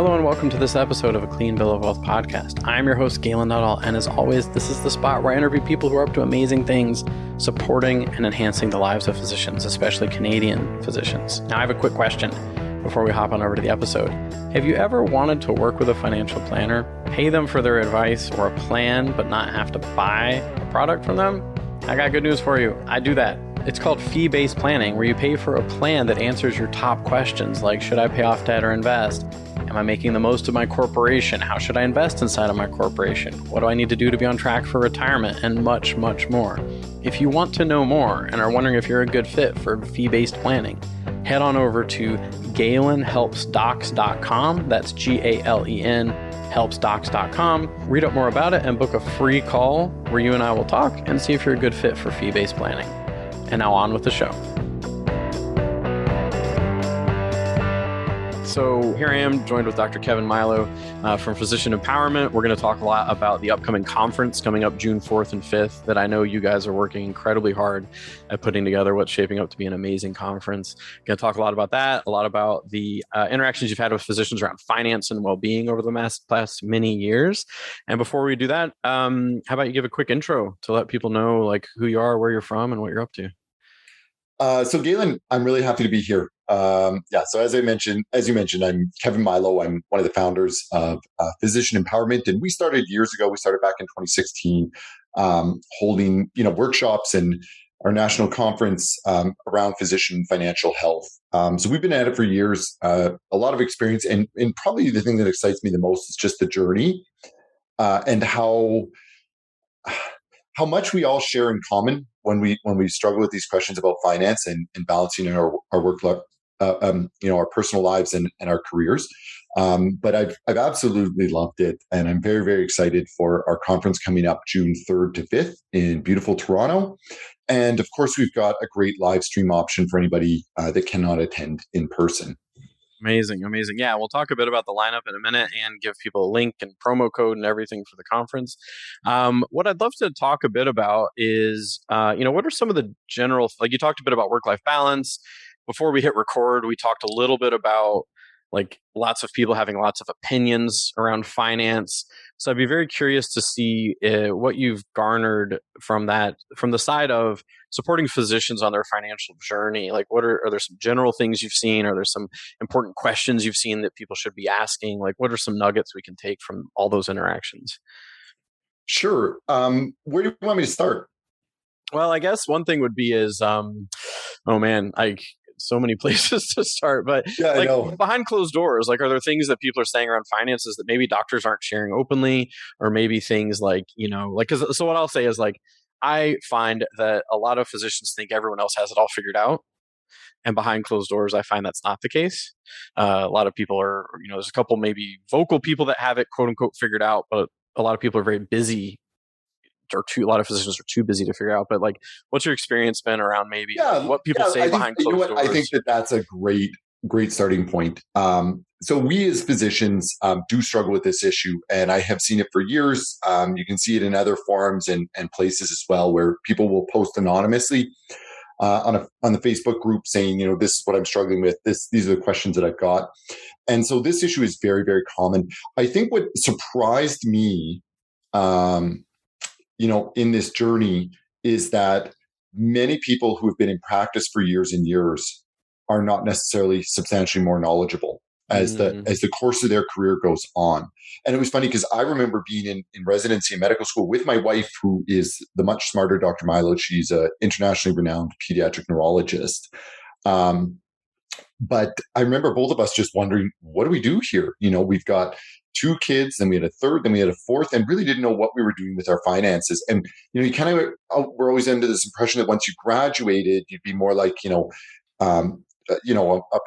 Hello and welcome to this episode of a Clean Bill of Wealth podcast. I'm your host, Galen Nuttall, and as always, this is the spot where I interview people who are up to amazing things, supporting and enhancing the lives of physicians, especially Canadian physicians. Now, I have a quick question before we hop on over to the episode. Have you ever wanted to work with a financial planner, pay them for their advice or a plan, but not have to buy a product from them? I got good news for you. I do that. It's called fee-based planning, where you pay for a plan that answers your top questions like, should I pay off debt or invest? Am I making the most of my corporation? How should I invest inside of my corporation? What do I need to do to be on track for retirement? And much, much more. If you want to know more and are wondering if you're a good fit for fee-based planning, head on over to galenhelpsdocs.com. That's Galen helpsdocs.com. Read up more about it and book a free call where you and I will talk and see if you're a good fit for fee-based planning. And now on with the show. So here I am joined with Dr. Kevin Mailo from Physician Empowerment. We're going to talk a lot about the upcoming conference coming up June 4th and 5th that I know you guys are working incredibly hard at putting together, what's shaping up to be an amazing conference. Going to talk a lot about that, a lot about the interactions you've had with physicians around finance and well-being over the past many years. And before we do that, how about you give a quick intro to let people know like who you are, where you're from, and what you're up to? So Galen, I'm really happy to be here. So as you mentioned, I'm Kevin Mailo. I'm one of the founders of Physician Empowerment, and we started years ago. We started back in 2016, holding workshops and our national conference around physician financial health. So we've been at it for years. A lot of experience, and probably the thing that excites me the most is just the journey and how much we all share in common when we struggle with these questions about finance and balancing our work life, our personal lives and our careers. But I've absolutely loved it, and I'm very, very excited for our conference coming up June 3rd to 5th in beautiful Toronto. And of course, we've got a great live stream option for anybody that cannot attend in person. Amazing. Yeah, we'll talk a bit about the lineup in a minute and give people a link and promo code and everything for the conference. What I'd love to talk a bit about is, what are some of the general, like you talked a bit about work-life balance. Before we hit record, we talked a little bit about like lots of people having lots of opinions around finance. So I'd be very curious to see what you've garnered from that, from the side of supporting physicians on their financial journey. Like are there some general things you've seen? Are there some important questions you've seen that people should be asking? Like what are some nuggets we can take from all those interactions? Sure. Where do you want me to start? Well, I guess one thing would be is, so many places to start, but yeah, like behind closed doors, like, are there things that people are saying around finances that maybe doctors aren't sharing openly, or maybe things like, so what I'll say is like, I find that a lot of physicians think everyone else has it all figured out. And behind closed doors, I find that's not the case. A lot of people are, there's a couple maybe vocal people that have it quote unquote figured out, but a lot of people are very busy. A lot of physicians are too busy to figure out. But like, what's your experience been around maybe what people say behind closed doors? I think that's a great starting point. So we as physicians do struggle with this issue, and I have seen it for years. You can see it in other forums and places as well, where people will post anonymously on the Facebook group saying, this is what I'm struggling with. These are the questions that I've got. And so this issue is very, very common. I think what surprised me, in this journey is that many people who have been in practice for years and years are not necessarily substantially more knowledgeable as the course of their career goes on. And it was funny because I remember being in residency in medical school with my wife, who is the much smarter Dr. Mailo. She's an internationally renowned pediatric neurologist. But I remember both of us just wondering, what do we do here? We've got 2 kids, then we had a third, then we had a fourth, and really didn't know what we were doing with our finances. And, you kind of, we're always under this impression that once you graduated, you'd be more like, a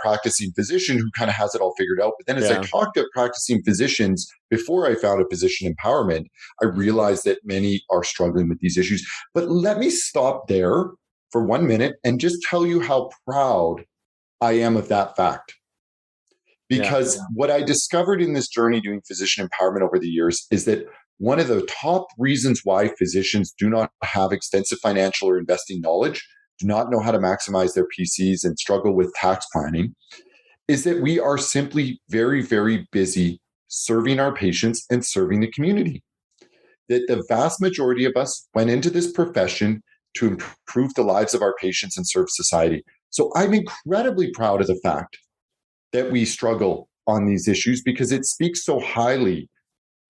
practicing physician who kind of has it all figured out. But then as I talked to practicing physicians before I founded Physician Empowerment, I realized that many are struggling with these issues. But let me stop there for 1 minute and just tell you how proud I am of that fact. Because what I discovered in this journey doing physician empowerment over the years is that one of the top reasons why physicians do not have extensive financial or investing knowledge, do not know how to maximize their PCs, and struggle with tax planning is that we are simply very, very busy serving our patients and serving the community. That the vast majority of us went into this profession to improve the lives of our patients and serve society. So I'm incredibly proud of the fact that we struggle on these issues, because it speaks so highly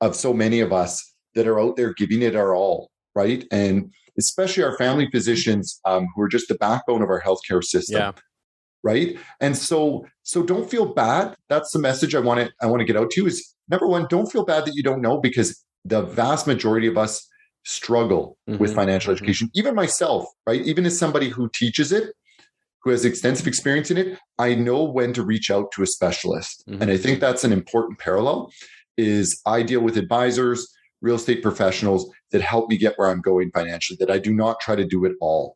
of so many of us that are out there giving it our all, right? And especially our family physicians, who are just the backbone of our healthcare system. Yeah. Right. And so don't feel bad. That's the message I want to get out to you is, number one, don't feel bad that you don't know, because the vast majority of us struggle with financial education. Even myself, right? Even as somebody who teaches it, who has extensive experience in it, I know when to reach out to a specialist. And I think that's an important parallel. Is I deal with advisors, real estate professionals that help me get where I'm going financially, that I do not try to do it all.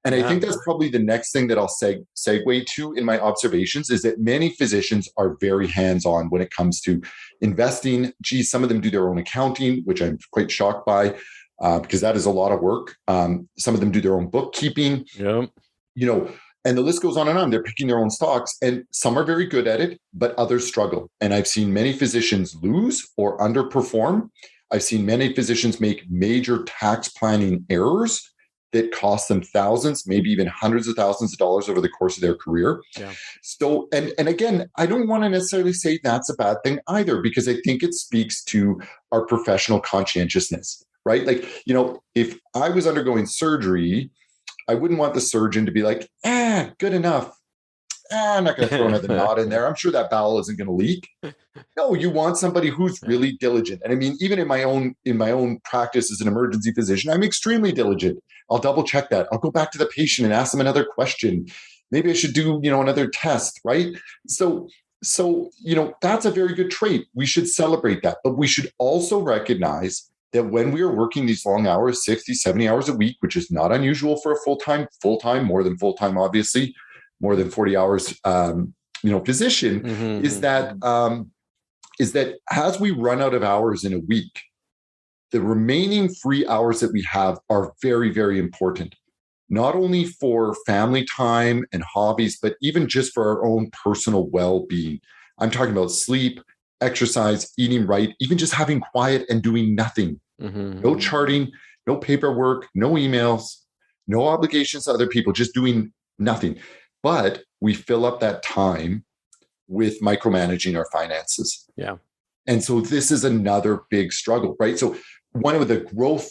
And I think that's probably the next thing that I'll segue to in my observations, is that many physicians are very hands-on when it comes to investing. Geez, some of them do their own accounting, which I'm quite shocked by, because that is a lot of work. Some of them do their own bookkeeping, and the list goes on and on. They're picking their own stocks, and some are very good at it, but others struggle. And I've seen many physicians lose or underperform. I've seen many physicians make major tax planning errors that cost them thousands, maybe even hundreds of thousands of dollars over the course of their career. Yeah. So, and again, I don't want to necessarily say that's a bad thing either, because I think it speaks to our professional conscientiousness, right? Like, if I was undergoing surgery, I wouldn't want the surgeon to be like, good enough. I'm not going to throw another knot in there. I'm sure that bowel isn't going to leak. No, you want somebody who's really diligent. And I mean, even in my own practice as an emergency physician, I'm extremely diligent. I'll double check that. I'll go back to the patient and ask them another question. Maybe I should do, another test, right? So, that's a very good trait. We should celebrate that. But we should also recognize that when we are working these long hours, 60, 70 hours a week, which is not unusual for a full-time, more than full-time, obviously, more than 40 hours, physician, is that as we run out of hours in a week, the remaining free hours that we have are very, very important, not only for family time and hobbies, but even just for our own personal well-being. I'm talking about sleep, exercise, eating right, even just having quiet and doing nothing. No charting, no paperwork, no emails, no obligations to other people, just doing nothing. But we fill up that time with micromanaging our finances. Yeah. And so this is another big struggle, right? So one of the growths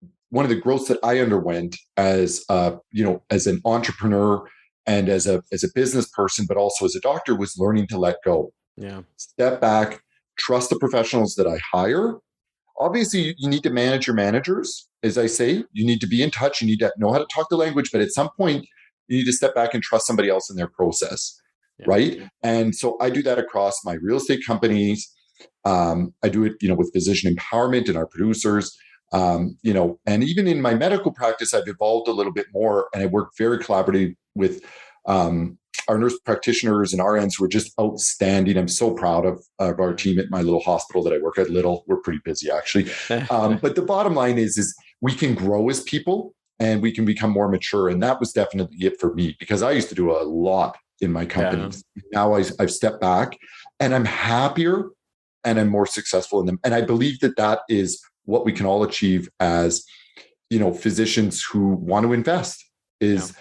that I underwent as as an entrepreneur and as a business person, but also as a doctor, was learning to let go. Yeah. Step back, trust the professionals that I hire. Obviously, you need to manage your managers. As I say, you need to be in touch. You need to know how to talk the language, but at some point, you need to step back and trust somebody else in their process, right? And so I do that across my real estate companies. I do it, with physician empowerment and our producers, and even in my medical practice, I've evolved a little bit more, and I work very collaboratively with our nurse practitioners and RNs who are just outstanding. I'm so proud of our team at my little hospital that I work at. We're pretty busy actually, but the bottom line is we can grow as people. And we can become more mature. And that was definitely it for me, because I used to do a lot in my companies. Yeah. Now I've stepped back, and I'm happier and I'm more successful in them. And I believe that is what we can all achieve as, physicians who want to invest is,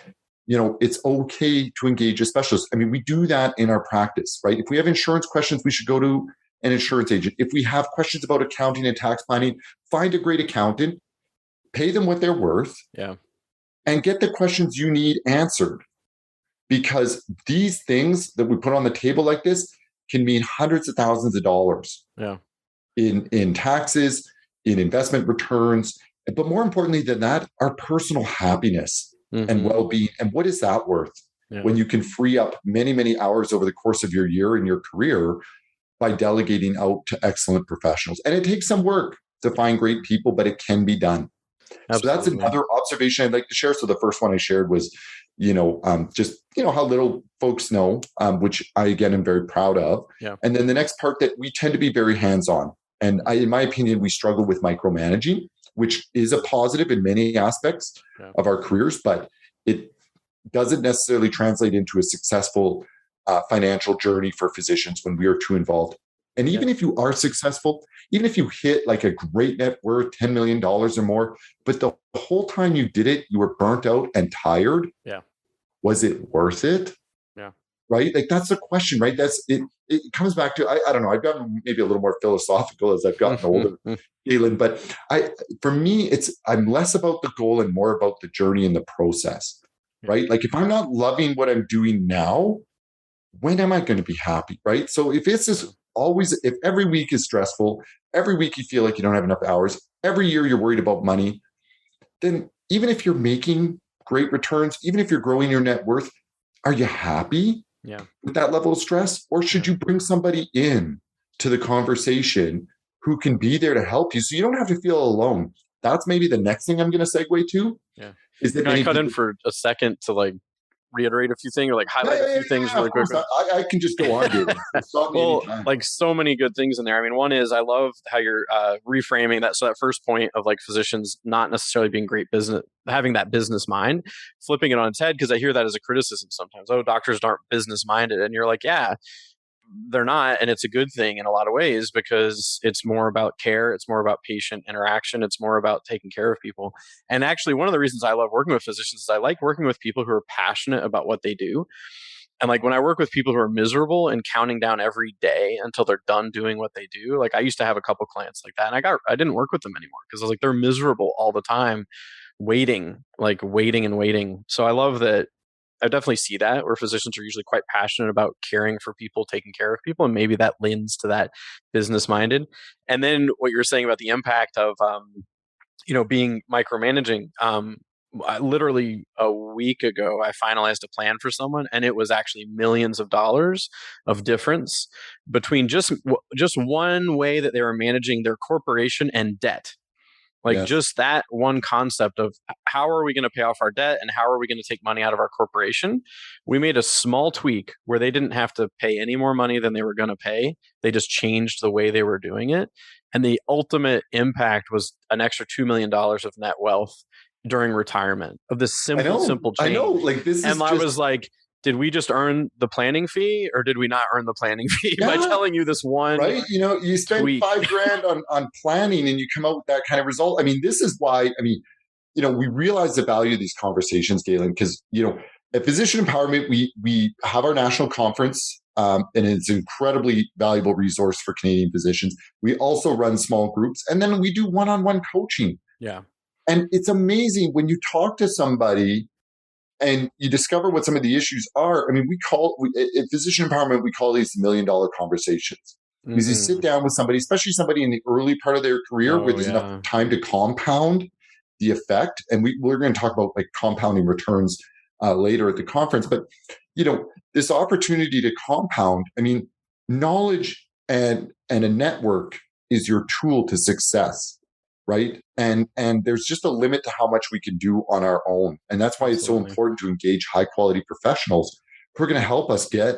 it's okay to engage a specialist. I mean, we do that in our practice, right? If we have insurance questions, we should go to an insurance agent. If we have questions about accounting and tax planning, find a great accountant, pay them what they're worth, and get the questions you need answered. Because these things that we put on the table like this can mean hundreds of thousands of dollars in taxes, in investment returns, but more importantly than that, our personal happiness and well-being. And what is that worth when you can free up many, many hours over the course of your year and your career by delegating out to excellent professionals? And it takes some work to find great people, but it can be done. Absolutely. So that's another observation I'd like to share. So the first one I shared was, how little folks know, which I, again, am very proud of. Yeah. And then the next part, that we tend to be very hands-on. And in my opinion, we struggle with micromanaging, which is a positive in many aspects of our careers, but it doesn't necessarily translate into a successful financial journey for physicians when we are too involved. And even if you are successful, even if you hit like a great net worth, $10 million or more, but the whole time you did it, you were burnt out and tired. Yeah. Was it worth it? Yeah. Right? Like that's the question, right? That's it. It comes back to, I don't know, I've gotten maybe a little more philosophical as I've gotten older, Galen, but for me, I'm less about the goal and more about the journey and the process, right? Like if I'm not loving what I'm doing now, when am I going to be happy? Right. So if if every week is stressful, every week you feel like you don't have enough hours, every year you're worried about money, then even if you're making great returns, even if you're growing your net worth, are you happy with that level of stress? Or should you bring somebody in to the conversation who can be there to help you so you don't have to feel alone? That's maybe the next thing I'm going to segue to. Yeah. Is that Can I cut in for a second to like reiterate a few things or like highlight a few things really quick? I can just go on, David. Well, like so many good things in there. I mean, one is I love how you're reframing that. So that first point of like physicians not necessarily being great business, having that business mind, flipping it on its head, because I hear that as a criticism sometimes. Oh, doctors aren't business minded. And you're like, yeah, they're not. And it's a good thing in a lot of ways because it's more about care. It's more about patient interaction. It's more about taking care of people. And actually, one of the reasons I love working with physicians is I like working with people who are passionate about what they do. And like when I work with people who are miserable and counting down every day until they're done doing what they do, like I used to have a couple clients like that, and I didn't work with them anymore because I was like, they're miserable all the time, waiting and waiting. So I love that. I definitely see that where physicians are usually quite passionate about caring for people, taking care of people, and maybe that lends to that business minded. And then what you're saying about the impact of being micromanaging. Literally a week ago, I finalized a plan for someone, and it was actually millions of dollars of difference between just one way that they were managing their corporation and debt. Like just that one concept of how are we going to pay off our debt and how are we going to take money out of our corporation? We made a small tweak where they didn't have to pay any more money than they were going to pay. They just changed the way they were doing it. And the ultimate impact was an extra $2 million of net wealth during retirement of this simple change. I know. Like this and I was like, did we just earn the planning fee or did we not earn the planning fee by telling you this one? Right. You spend tweak. $5,000 on planning and you come out with that kind of result. I mean, this is why, we realize the value of these conversations, Galen, because, at Physician Empowerment, we have our national conference, and it's an incredibly valuable resource for Canadian physicians. We also run small groups, and then we do one-on-one coaching. Yeah. And it's amazing when you talk to somebody and you discover what some of the issues are. I mean, at Physician Empowerment, we call these $1 million conversations. Because you sit down with somebody, especially somebody in the early part of their career where there's enough time to compound the effect. And we're going to talk about like compounding returns later at the conference. But, this opportunity to compound, knowledge and a network is your tool to success. Right. And there's just a limit to how much we can do on our own. And that's why it's so important to engage high quality professionals who are going to help us get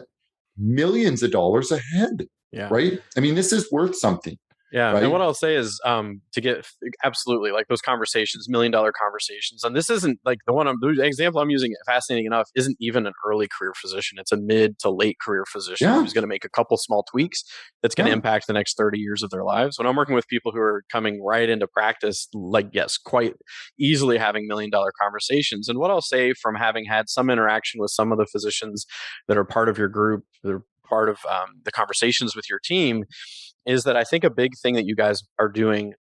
millions of dollars ahead. Yeah. Right. This is worth something. Yeah. Right? And what I'll say is to get absolutely like those conversations, $1 million conversations. And this isn't like the example I'm using, fascinating enough, isn't even an early career physician. It's a mid to late career physician who's going to make a couple small tweaks that's going to impact the next 30 years of their lives. When I'm working with people who are coming right into practice, like, yes, quite easily having $1 million conversations. And what I'll say from having had some interaction with some of the physicians that are part of your group, that are part of the conversations with your team, is that I think a big thing that you guys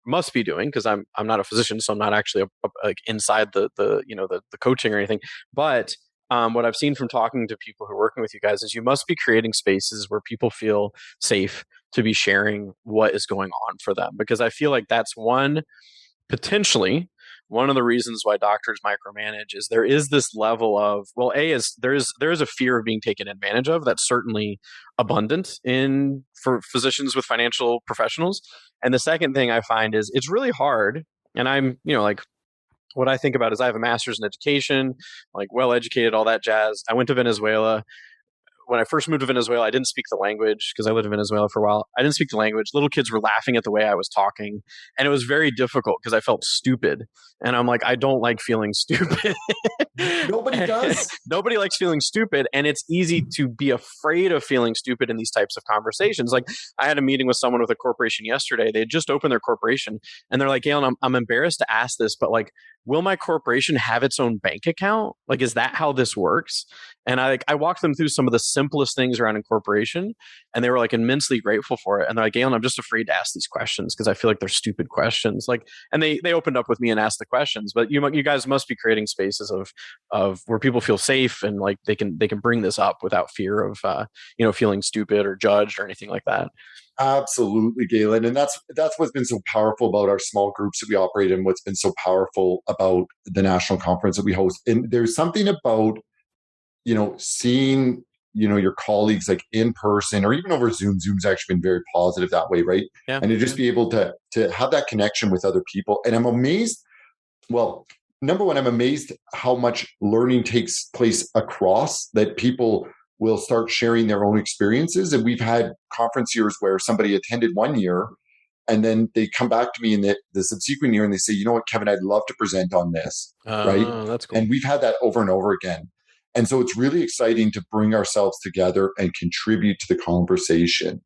must be doing, because I'm not a physician, so I'm not actually like inside the coaching or anything. But what I've seen from talking to people who are working with you guys is you must be creating spaces where people feel safe to be sharing what is going on for them, because I feel like that's potentially one of the reasons why doctors micromanage is there is this level of, well, there is a fear of being taken advantage of. That's certainly abundant for physicians with financial professionals. And the second thing I find is it's really hard. And I'm, like what I think about is I have a master's in education, like well educated, all that jazz. I went to Venezuela. when I first moved to Venezuela, I didn't speak the language because I lived in Venezuela for a while. I didn't speak the language. Little kids were laughing at the way I was talking. And it was very difficult because I felt stupid. And I'm like, I don't like feeling stupid. Nobody does. Nobody likes feeling stupid. And it's easy to be afraid of feeling stupid in these types of conversations. Like I had a meeting with someone with a corporation yesterday. They had just opened their corporation and they're like, Galen, I'm embarrassed to ask this, but like, will my corporation have its own bank account? Like, is that how this works? And I walked them through some of the simplest things around incorporation, and they were like immensely grateful for it. And they're like, Galen, I'm just afraid to ask these questions because I feel like they're stupid questions. Like, and they opened up with me and asked the questions. But you guys must be creating spaces of where people feel safe and like they can bring this up without fear of feeling stupid or judged or anything like that. Absolutely, Galen. And that's what's been so powerful about our small groups that we operate in, what's been so powerful about the national conference that we host. And there's something about, seeing, your colleagues like in person or even over Zoom. Zoom's actually been very positive that way, right? Yeah. And to just be able to have that connection with other people. And I'm amazed. Well, number one, I'm amazed how much learning takes place across that people will start sharing their own experiences. And we've had conference years where somebody attended one year and then they come back to me in the subsequent year and they say, you know what, Kevin, I'd love to present on this. Right. That's cool. And we've had that over and over again. And so it's really exciting to bring ourselves together and contribute to the conversation.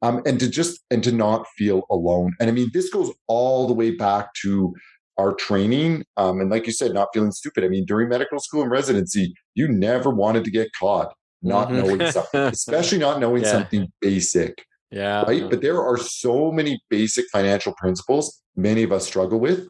And to not feel alone. And I mean, this goes all the way back to our training. And like you said, not feeling stupid. I mean, during medical school and residency, you never wanted to get caught not knowing something, especially not knowing something basic. Yeah. Right. But there are so many basic financial principles many of us struggle with.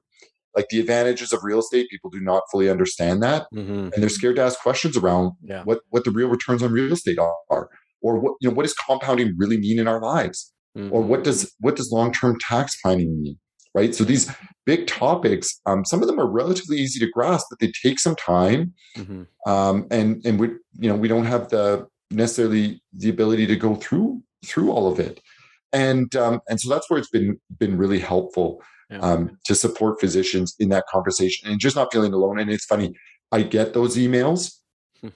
Like the advantages of real estate, people do not fully understand that. And they're scared to ask questions around what the real returns on real estate are, or what does compounding really mean in our lives? Or what does long-term tax planning mean? Right. So these big topics, some of them are relatively easy to grasp, but they take some time. And we don't have necessarily the ability to go through all of it. And so that's where it's been really helpful to support physicians in that conversation and just not feeling alone. And it's funny, I get those emails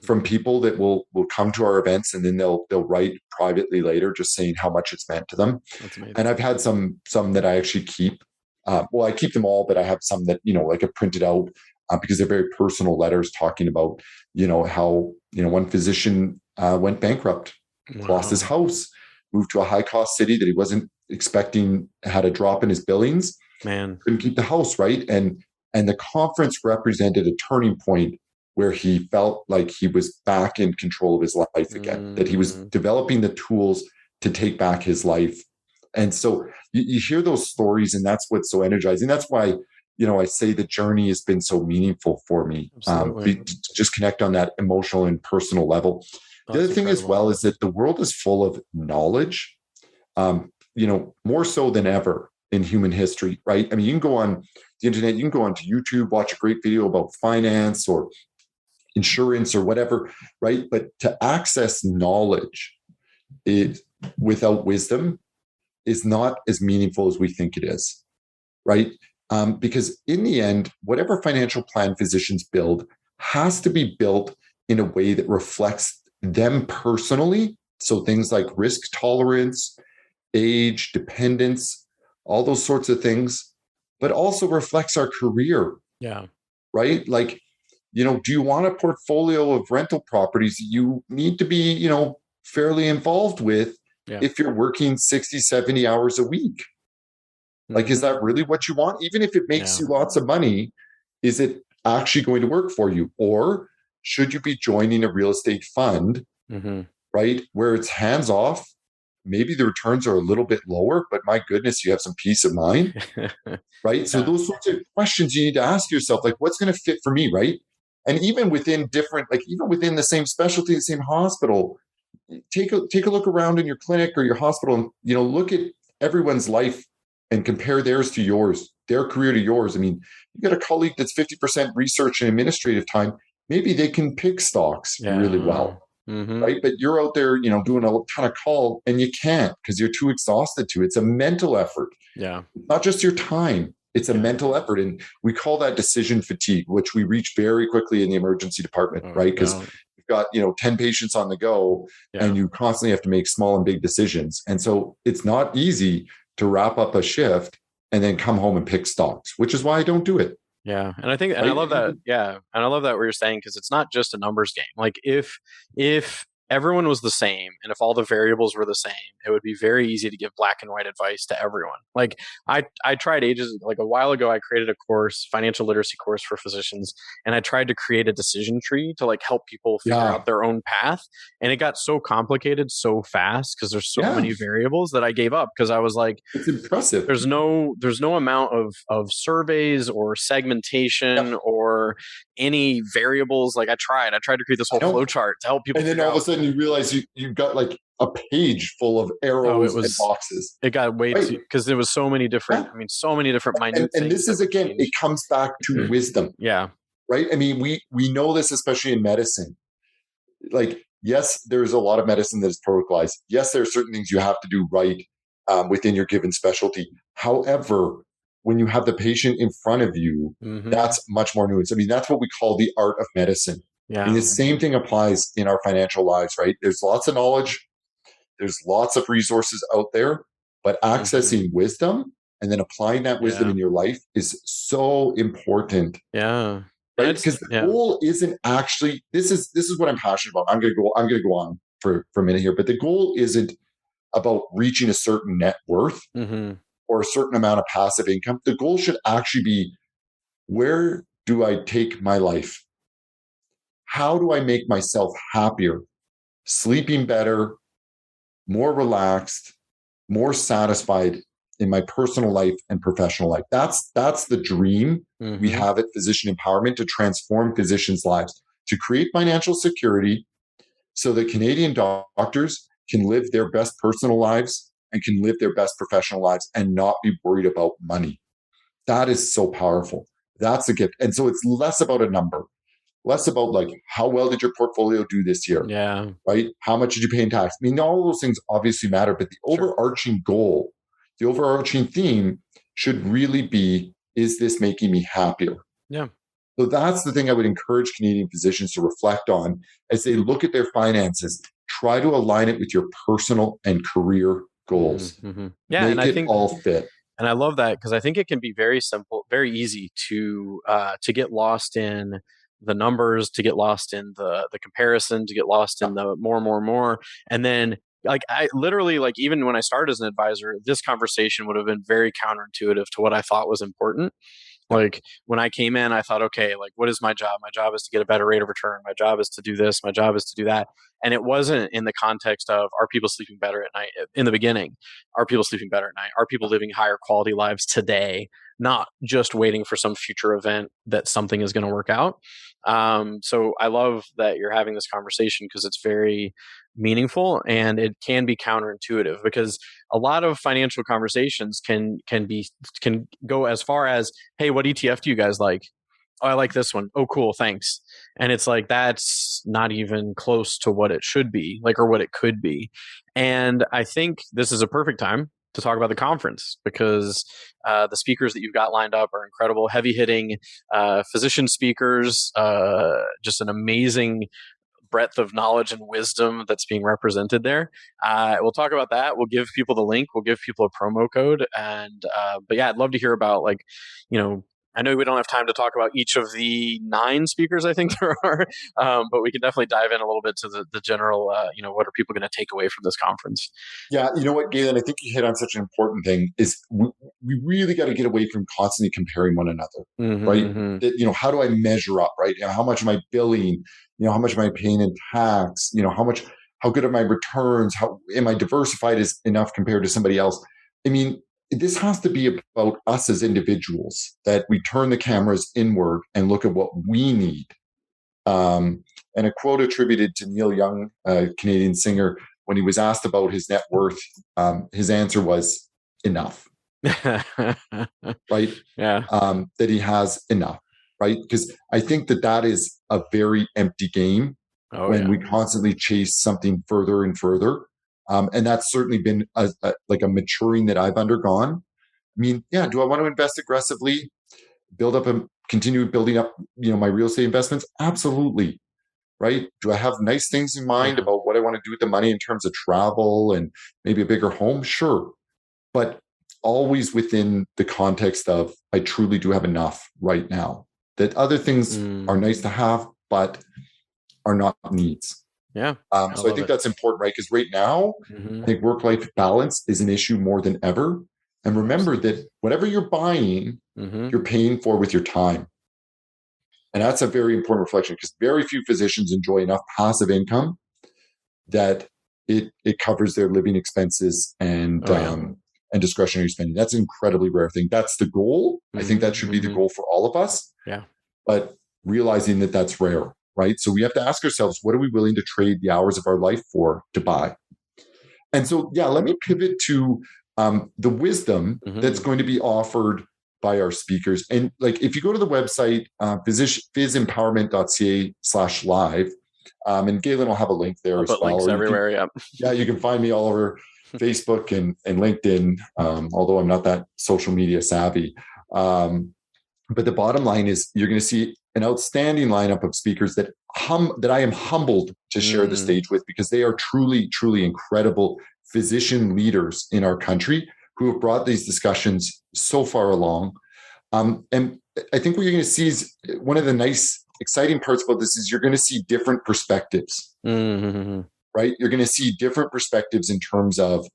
from people that will come to our events and then they'll write privately later just saying how much it's meant to them. That's amazing. And I've had some that I actually keep. I keep them all, but I have some that, like I've printed out because they're very personal letters talking about, how, one physician went bankrupt, lost his house, moved to a high cost city that he wasn't expecting, had a drop in his billings, couldn't keep the house, right? And the conference represented a turning point where he felt like he was back in control of his life again, that he was developing the tools to take back his life. And so you hear those stories, and that's what's so energizing. That's why, I say the journey has been so meaningful for me, to just connect on that emotional and personal level. The other thing as well is that the world is full of knowledge, more so than ever in human history, right? I mean, you can go on the internet, you can go onto YouTube, watch a great video about finance or insurance or whatever, right? But to access knowledge without wisdom is not as meaningful as we think it is, right? Because in the end, whatever financial plan physicians build has to be built in a way that reflects them personally. So things like risk tolerance, age, dependence, all those sorts of things, but also reflects our career. Yeah. Right? Like, do you want a portfolio of rental properties you need to be, fairly involved with if you're working 60, 70 hours a week? Like, is that really what you want? Even if it makes you lots of money, is it actually going to work for you? Or should you be joining a real estate fund, right, where it's hands off? Maybe the returns are a little bit lower, but my goodness, you have some peace of mind, right? So those sorts of questions you need to ask yourself, like, what's going to fit for me, right? And even within even within the same specialty, the same hospital, take a look around in your clinic or your hospital and, look at everyone's life and compare theirs to yours, their career to yours. I mean, you got a colleague that's 50% research and administrative time. Maybe they can pick stocks really well, right? But you're out there, doing a ton of call and you can't because you're too exhausted to. It's a mental effort. Yeah. Not just your time. It's a mental effort. And we call that decision fatigue, which we reach very quickly in the emergency department, right? Because we've got, 10 patients on the go, and you constantly have to make small and big decisions. And so it's not easy to wrap up a shift and then come home and pick stocks, which is why I don't do it. Yeah. And I think, and I love that. Yeah. And I love that what you're saying, because it's not just a numbers game. Like if everyone was the same and if all the variables were the same, it would be very easy to give black and white advice to everyone. Like I tried like a while ago, I created a course, financial literacy course for physicians, and I tried to create a decision tree to like help people figure out their own path. And it got so complicated so fast because there's so many variables that I gave up, because I was like, it's impressive. There's no amount of surveys or segmentation or any variables. Like I tried to create this whole flow chart to help people. And then all of a sudden you realize you've got like a page full of arrows and boxes. It got way too, because there was so many different, so many different minute things. And this is, again, it comes back to wisdom. Yeah. Right. I mean, we know this, especially in medicine. Like, yes, there's a lot of medicine that is protocolized. Yes, there are certain things you have to do right within your given specialty. However, when you have the patient in front of you, that's much more nuanced. I mean, that's what we call the art of medicine. Yeah. And the same thing applies in our financial lives, right? There's lots of knowledge. There's lots of resources out there, but accessing wisdom and then applying that wisdom in your life is so important. Yeah. Right? Because the goal isn't actually, this is what I'm passionate about. I'm gonna go on for a minute here, but the goal isn't about reaching a certain net worth or a certain amount of passive income. The goal should actually be, where do I take my life? How do I make myself happier, sleeping better, more relaxed, more satisfied in my personal life and professional life? That's the dream we have at Physician Empowerment, to transform physicians' lives, to create financial security so that Canadian doctors can live their best personal lives and can live their best professional lives and not be worried about money. That is so powerful. That's a gift. And so it's less about a number, less about like, how well did your portfolio do this year? Yeah. Right? How much did you pay in tax? I mean, all those things obviously matter, but the overarching goal, the overarching theme should really be, is this making me happier? Yeah. So that's the thing I would encourage Canadian physicians to reflect on as they look at their finances. Try to align it with your personal and career goals. Yeah. Make and I think all fit. And I love that, because I think it can be very simple, very easy to get lost in the numbers, to get lost in the comparison, to get lost in the more. And then like I literally, like, even when I started as an advisor, this conversation would have been very counterintuitive to what I thought was important. Like when I came in, I thought, okay, like, what is my job? My job is to get a better rate of return. My job is to do this. My job is to do that. And it wasn't in the context of, are people sleeping better at night? In the beginning, are people sleeping better at night? Are people living higher quality lives today? Not just waiting for some future event that something is going to work out. So I love that you're having this conversation, because it's very meaningful, and it can be counterintuitive, because a lot of financial conversations can go as far as, hey, what ETF do you guys like? Oh, I like this one. Oh, cool, thanks. And it's like, that's not even close to what it should be, like, or what it could be. And I think this is a perfect time to talk about the conference, because the speakers that you've got lined up are incredible, heavy hitting physician speakers, just an amazing breadth of knowledge and wisdom that's being represented there. We'll talk about that. We'll give people the link. We'll give people a promo code. And but yeah, I'd love to hear about, like, I know we don't have time to talk about each of the 9 speakers I think there are, but we can definitely dive in a little bit to the general, what are people going to take away from this conference? Yeah, you know what, Galen, I think you hit on such an important thing, is we really got to get away from constantly comparing one another, right? That, how do I measure up, right? How much am I billing? How much am I paying in tax? How good are my returns? How am I diversified enough compared to somebody else? I mean, this has to be about us as individuals, that we turn the cameras inward and look at what we need. And a quote attributed to Neil Young, a Canadian singer, when he was asked about his net worth, his answer was enough. Right? Yeah. That he has enough, right? Because I think that is a very empty game when we constantly chase something further and further. And that's certainly been a maturing that I've undergone. I mean, yeah, do I want to invest aggressively, continue building up, my real estate investments? Absolutely. right? Do I have nice things in mind about what I want to do with the money in terms of travel and maybe a bigger home? Sure. But always within the context of, I truly do have enough right now. That other things are nice to have, but are not needs. Yeah. So I think that's important, right? Because right now, I think work-life balance is an issue more than ever. And remember that whatever you're buying, you're paying for with your time. And that's a very important reflection, because very few physicians enjoy enough passive income that it covers their living expenses and discretionary spending. That's an incredibly rare thing. That's the goal. I think that should be the goal for all of us. Yeah. But realizing that that's rare, right? So we have to ask ourselves, what are we willing to trade the hours of our life for to buy? And so, let me pivot to the wisdom that's going to be offered by our speakers. And like, if you go to the website, phys-empowerment.ca/live, and Galen will have a link there as well. Links everywhere, you can find me all over Facebook and LinkedIn, although I'm not that social media savvy. But the bottom line is, you're going to see an outstanding lineup of speakers that I am humbled to share the stage with, because they are truly, truly incredible physician leaders in our country who have brought these discussions so far along. And I think what you're going to see is, one of the nice, exciting parts about this is, you're going to see different perspectives, right? You're going to see different perspectives in terms of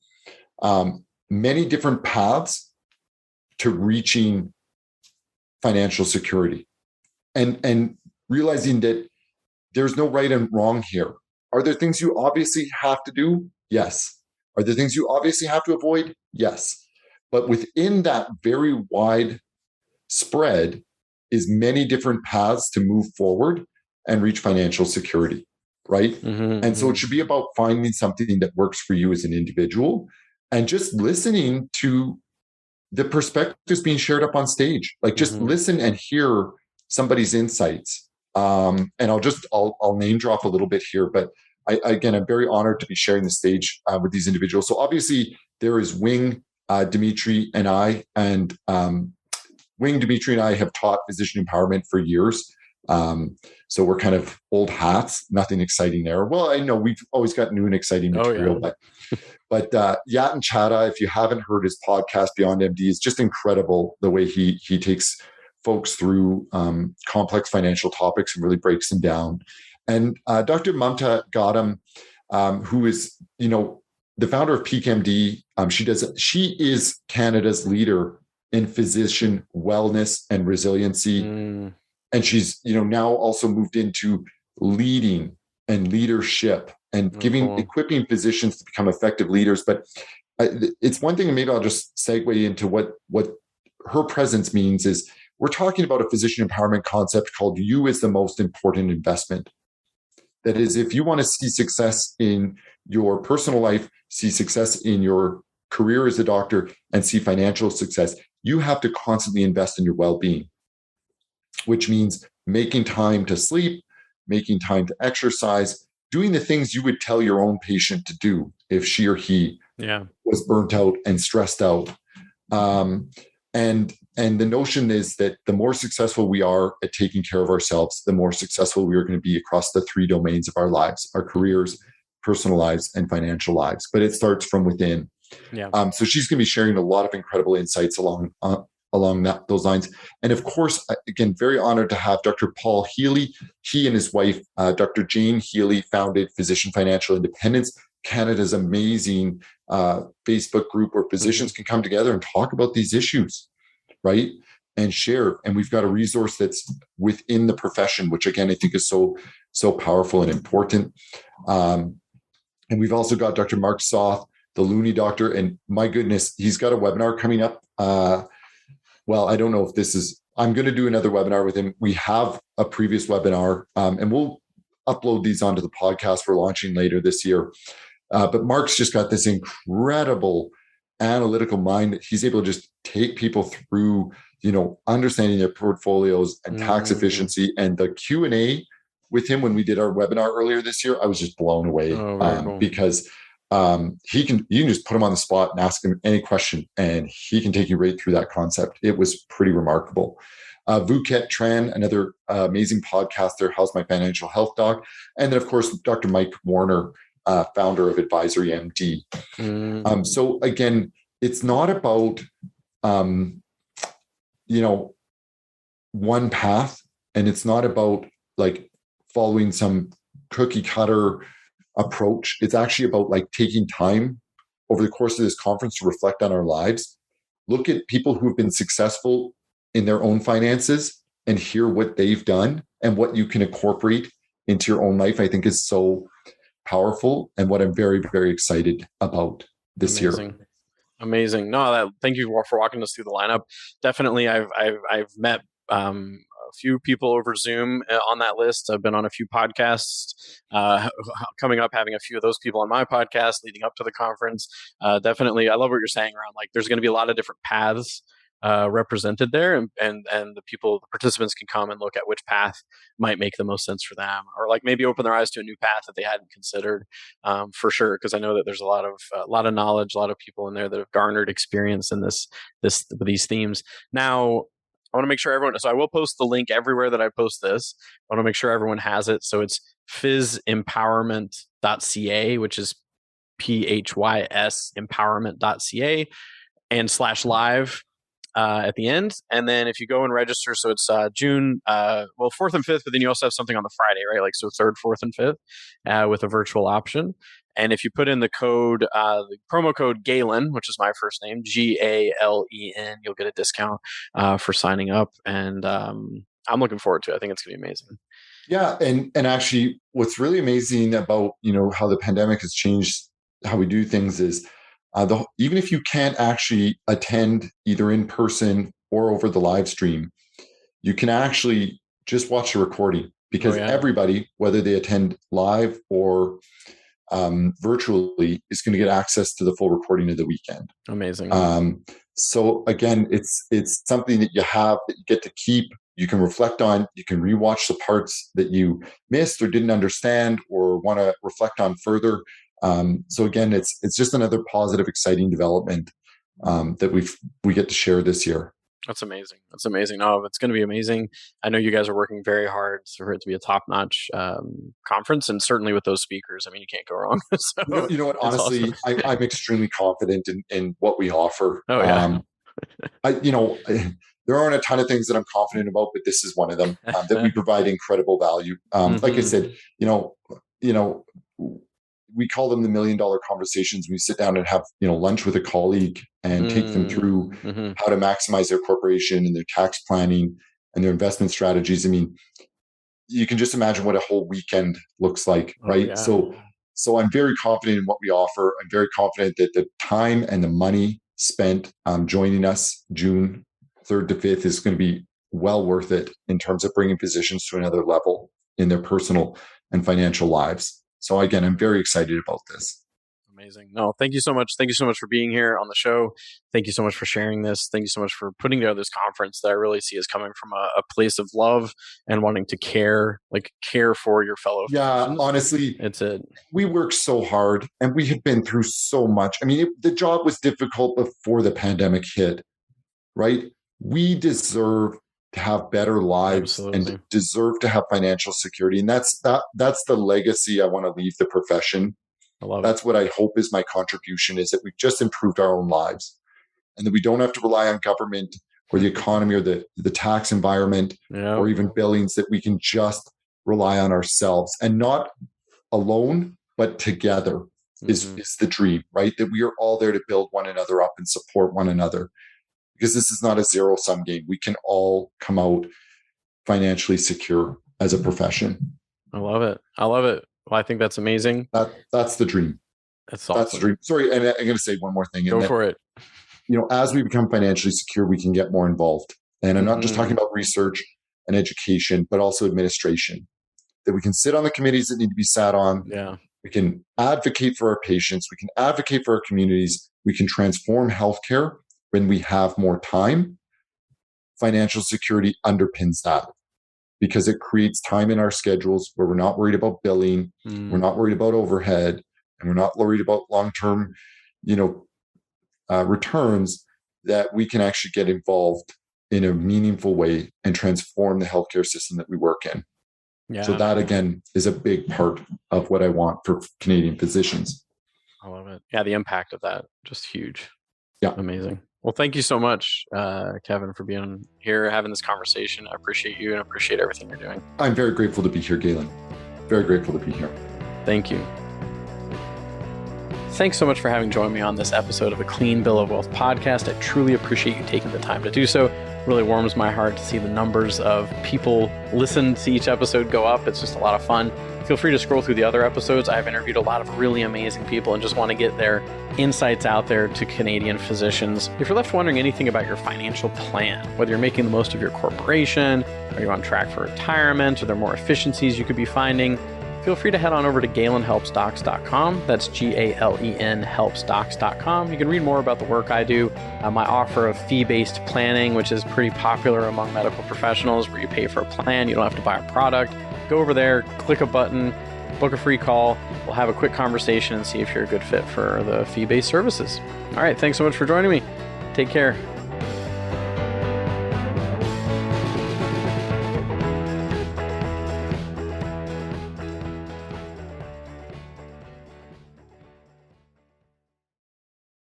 many different paths to reaching financial security, and realizing that there's no right and wrong here. Are there things you obviously have to do? Yes. Are there things you obviously have to avoid? Yes. But within that very wide spread is many different paths to move forward and reach financial security, right? And so it should be about finding something that works for you as an individual, and just listening to the perspectives being shared up on stage. Like, just listen and hear somebody's insights. And I'll name drop a little bit here, but I'm very honored to be sharing the stage with these individuals. So obviously there is Wing, Dimitri, and I, and Wing, Dimitri, and I have taught physician empowerment for years. So we're kind of old hats, nothing exciting there. Well, I know we've always got new and exciting material, but Yatin Chadha, if you haven't heard his podcast, Beyond MD, is just incredible the way he takes folks through complex financial topics and really breaks them down. And Dr. Mamta Gautam, who is, the founder of Peak MD, she is Canada's leader in physician wellness and resiliency. And she's, now also moved into leading and leadership and equipping physicians to become effective leaders. But it's one thing, and maybe I'll just segue into what her presence means, is we're talking about a physician empowerment concept called "You is the most important investment." That is, if you want to see success in your personal life, see success in your career as a doctor, and see financial success, you have to constantly invest in your well-being, which means making time to sleep, making time to exercise, doing the things you would tell your own patient to do if she or he was burnt out and stressed out. And the notion is that the more successful we are at taking care of ourselves, the more successful we are going to be across the three domains of our lives: our careers, personal lives, and financial lives. But it starts from within. So she's going to be sharing a lot of incredible insights along those lines. And of course, again, very honored to have Dr. Paul Healy. He and his wife, Dr. Jane Healy, founded Physician Financial Independence, Canada's amazing Facebook group where physicians can come together and talk about these issues, right? And share. And we've got a resource that's within the profession, which again, I think is so powerful and important. And we've also got Dr. Mark Soth, the Looney Doctor. And my goodness, he's got a webinar coming up. Well, I don't know if I'm going to do another webinar with him. We have a previous webinar, and we'll upload these onto the podcast we're launching later this year. But Mark's just got this incredible analytical mind that he's able to just take people through, understanding their portfolios and tax efficiency. And the Q&A with him when we did our webinar earlier this year, I was just blown away because you can just put him on the spot and ask him any question, and he can take you right through that concept. It was pretty remarkable. Vuket Tran, another amazing podcaster, How's My Financial Health Doc. And then, of course, Dr. Mike Warner, founder of Advisory MD. So again, it's not about, one path, and it's not about like following some cookie cutter approach. It's actually about like taking time over the course of this conference to reflect on our lives, look at people who have been successful in their own finances and hear what they've done and what you can incorporate into your own life, I think is so powerful, and what I'm very, very excited about this year. Amazing. No, thank you for walking us through the lineup. Definitely, I've met a few people over Zoom on that list. I've been on a few podcasts coming up, having a few of those people on my podcast leading up to the conference. Definitely, I love what you're saying around like there's going to be a lot of different paths represented there, and the participants can come and look at which path might make the most sense for them, or like maybe open their eyes to a new path that they hadn't considered, for sure. Because I know that there's a lot of knowledge, a lot of people in there that have garnered experience in these themes. Now, I want to make sure everyone. So I will post the link everywhere that I post this. I want to make sure everyone has it. So it's phisempowerment.ca, which is PHYS empowerment.ca, and /live. At the end. And then if you go and register, so it's June, 4th and 5th, but then you also have something on the Friday, right? Like, so 3rd, 4th, and 5th with a virtual option. And if you put in the promo code Galen, which is my first name, GALEN, you'll get a discount for signing up. And I'm looking forward to it. I think it's going to be amazing. Yeah. And actually, what's really amazing about, how the pandemic has changed how we do things is, even if you can't actually attend either in person or over the live stream, you can actually just watch the recording, because everybody, whether they attend live or virtually, is going to get access to the full recording of the weekend. Amazing. So again, it's something that you get to keep. You can reflect on, you can rewatch the parts that you missed or didn't understand or want to reflect on further. So again, it's just another positive, exciting development that we get to share this year. That's amazing. No, it's going to be amazing. I know you guys are working very hard for it to be a top-notch conference, and certainly with those speakers, I mean, you can't go wrong. So, you know what? Honestly, awesome. I'm extremely confident in what we offer. Oh yeah. There aren't a ton of things that I'm confident about, but this is one of them, that we provide incredible value. Like I said, we call them the $1 million conversations. We sit down and have, lunch with a colleague and take them through how to maximize their corporation and their tax planning and their investment strategies. I mean, you can just imagine what a whole weekend looks like, right? Yeah. So I'm very confident in what we offer. I'm very confident that the time and the money spent joining us June 3rd to 5th is going to be well worth it in terms of bringing physicians to another level in their personal and financial lives. So again, I'm very excited about this. Amazing. No, thank you so much. Thank you so much for being here on the show. Thank you so much for sharing this. Thank you so much for putting together this conference that I really see as coming from a place of love and wanting to care for your fellow physicians. Honestly, we work so hard and we have been through so much. I mean, the job was difficult before the pandemic hit, right? We deserve to have better lives. Absolutely. And deserve to have financial security. And that's the legacy I want to leave the profession. I love that's it. What I hope is my contribution, is that we've just improved our own lives and that we don't have to rely on government or the economy or the tax environment or even billings, that we can just rely on ourselves, and not alone, but together is the dream, right? That we are all there to build one another up and support one another. Because this is not a zero-sum game. We can all come out financially secure as a profession. I love it. Well, I think that's amazing. That's the dream. That's awesome. That's the dream. Sorry, and I'm going to say one more thing. Go for it. As we become financially secure, we can get more involved. And I'm not just talking about research and education, but also administration. That we can sit on the committees that need to be sat on. Yeah. We can advocate for our patients. We can advocate for our communities. We can transform healthcare when we have more time. Financial security underpins that, because it creates time in our schedules where we're not worried about billing, we're not worried about overhead, and we're not worried about long-term, returns, that we can actually get involved in a meaningful way and transform the healthcare system that we work in. Yeah. So that, again, is a big part of what I want for Canadian physicians. I love it. Yeah, the impact of that, just huge. Yeah. Amazing. Well, thank you so much, Kevin, for being here, having this conversation. I appreciate you and appreciate everything you're doing. I'm very grateful to be here, Galen. Very grateful to be here. Thank you. Thanks so much for having joined me on this episode of the Clean Bill of Wealth podcast. I truly appreciate you taking the time to do so. It really warms my heart to see the numbers of people listen to each episode go up. It's just a lot of fun. Feel free to scroll through the other episodes. I've interviewed a lot of really amazing people and just want to get their insights out there to Canadian physicians. If you're left wondering anything about your financial plan, whether you're making the most of your corporation, are you on track for retirement, are there more efficiencies you could be finding, feel free to head on over to galenhelpsdocs.com. That's GALEN helpsdocs.com. You can read more about the work I do, my offer of fee-based planning, which is pretty popular among medical professionals, where you pay for a plan, you don't have to buy a product. Go over there, click a button, book a free call. We'll have a quick conversation and see if you're a good fit for the fee-based services. All right, thanks so much for joining me. Take care.